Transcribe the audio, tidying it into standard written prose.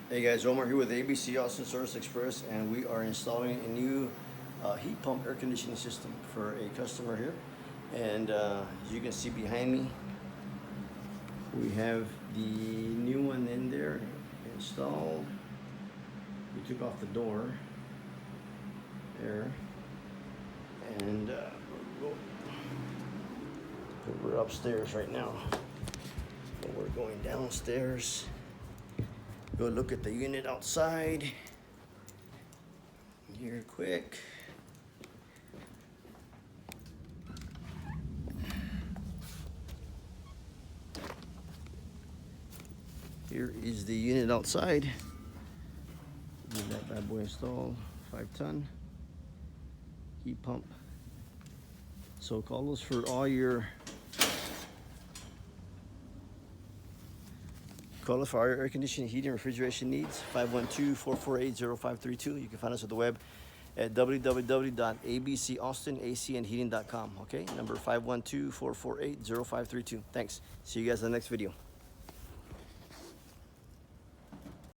Hey guys, Omar here with ABC Austin Service Express, and we are installing a new heat pump air conditioning system for a customer here. And as you can see behind me, we have the new one in there installed. We took off the door there, and we're upstairs right now. And we're going downstairs. Go look at the unit outside here quick. Here is the unit outside. Get that bad boy installed. 5-ton heat pump. So call us for all your air conditioning, heating, refrigeration needs. 512-448-0532. You can find us at the web at www.abcaustinacandheating.com. Okay, number 512-448-0532. Thanks. See you guys in the next video.